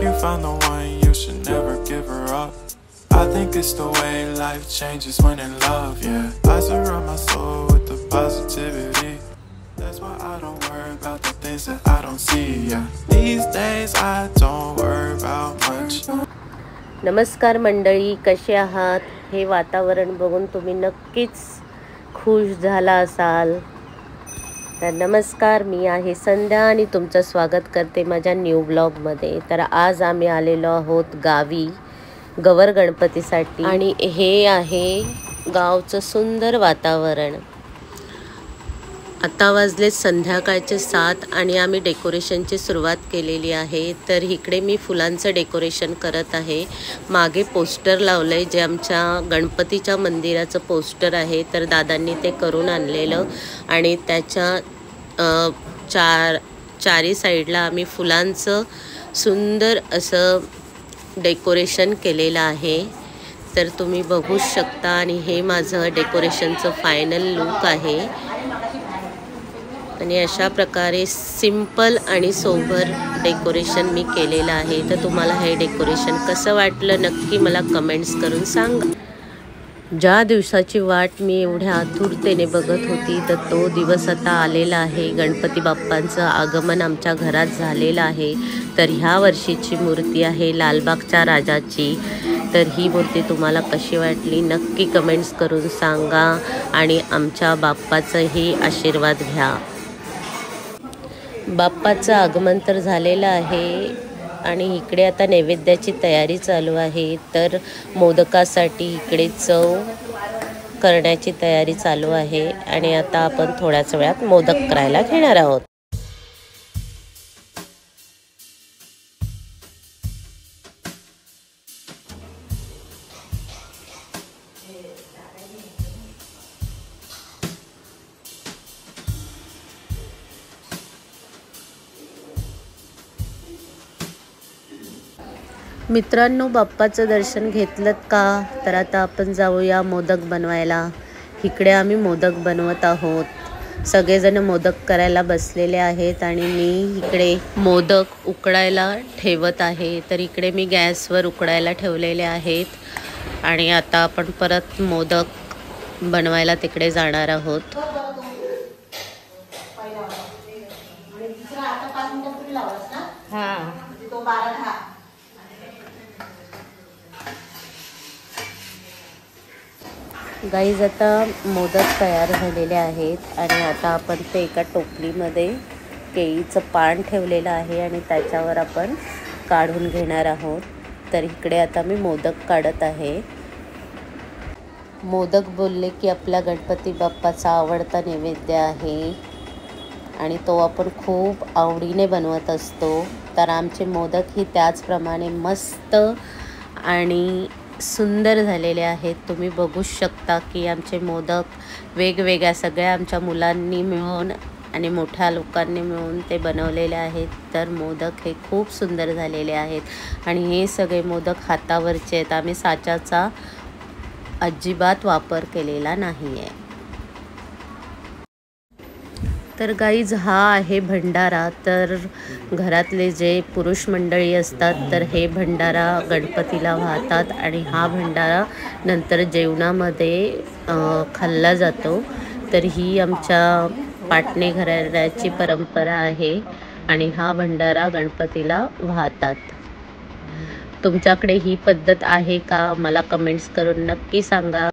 you found the one, you should never give her up. I think it's the way life changes when in love, yeah. I surround my soul with the positivity. That's why I don't worry about the things that I don't see, yeah. These days I don't worry about much. नमस्कार मंडळी, कसे आहात? हे वातावरण बघून तुम्ही नक्कीच खुश झाला असाल. तर नमस्कार, मी आहे संध्या आणि तुमचं स्वागत करते माझ्या न्यू ब्लॉगमध्ये. तर आज आम्ही आलेलो आहोत गावी गवर गणपतीसाठी आणि हे आहे गावचं सुंदर वातावरण. आता वाजले संध्याकाळचे 7 आणि आम्ही डेकोरेशनची सुरुवात केलेली आहे. तर इकडे मी फुलांचं डेकोरेशन करत आहे. मागे पोस्टर लावलं आहे जे आमच्या गणपतीच्या मंदिराचं पोस्टर आहे. तर दादांनी ते करून आणलेलं आणि त्याच्या चारी साईडला आम्ही फुलांचं सुंदर असं डेकोरेशन केलेलं आहे. तर तुम्ही बघू शकता आणि हे माझं डेकोरेशनचं फायनल लुक आहे. आणि अशा प्रकारे सिंपल आणि सोबर डेकोरेशन मी केलेलं आहे. तर तुम्हाला हे डेकोरेशन कसं वाटलं नक्की मला कमेंट्स करून सांगा. ज्या दिवसाची वाट मी एवढ्या आतुरतेने बघत होती तर तो दिवस आता आलेला आहे. गणपती बाप्पांचं आगमन आमच्या घरात झालेलं आहे. तर ह्या वर्षीची मूर्ती आहे लालबागच्या राजाची. तर ही मूर्ती तुम्हाला कशी वाटली नक्की कमेंट्स करून सांगा आणि आमच्या बाप्पाचंही आशीर्वाद घ्या. बाप्पाचं आगमन तर झालेलं आहे आणि इकडे आता नैवेद्याची तयारी चालू आहे. तर मोदकासाठी इकडे चव करण्याची तयारी चालू आहे आणि आता आपण थोड्याच वेळात मोदक करायला घेणार आहोत. मित्रांनो, बाप्पाचं दर्शन घेतलं का? तर आता आपण जाऊया मोदक बनवायला. इकडे आम्ही मोदक बनवत आहोत. सगळेजण मोदक करायला बसलेले आहेत आणि मी इकडे मोदक उकडायला ठेवत आहे. तर इकडे मी गॅसवर उकडायला ठेवलेले आहेत आणि आता आपण परत मोदक बनवायला तिकडे जाणार आहोत. गाईज, आता मोदक तयार झालेले आहेत आणि आता आपण ते एका टोपलीमध्ये केळीचं पान ठेवलेलं आहे आणि त्याच्यावर आपण काढून घेणार आहोत. तर इकडे आता मी मोदक काढत आहे. मोदक बोलले की आपल्या गणपती बाप्पाचा आवडता नैवेद्य आहे आणि तो आपण खूप आवडीने बनवत असतो. तर आमचे मोदक ही त्याचप्रमाणे मस्त आणि सुंदर झालेले आहेत. तुम्ही बघू शकता की आमचे मोदक वेगवेगळ्या सगळ्या आमच्या मुलांनी मिळून आणि मोठ्या लोकांनी मिळून ते बनवलेले आहेत. तर मोदक हे खूप सुंदर झालेले आहेत आणि हे सगळे मोदक हातावरचे आहेत. आम्ही साच्याचा अजिबात वापर केलेला नाही आहे. तर गाईज, हा आहे भंडारा. तर घरातले जे पुरुष मंडळी असतात तर हे भंडारा गणपतीला वाहतात आणि हा भंडारा नंतर जेवणामध्ये खाल्ला जातो. तर ही आमच्या पाटणे घराण्याची परंपरा आहे आणि हा भंडारा गणपतीला वाहतात. तुमच्याकडे ही पद्धत आहे का? मला कमेंट्स करून नक्की सांगा.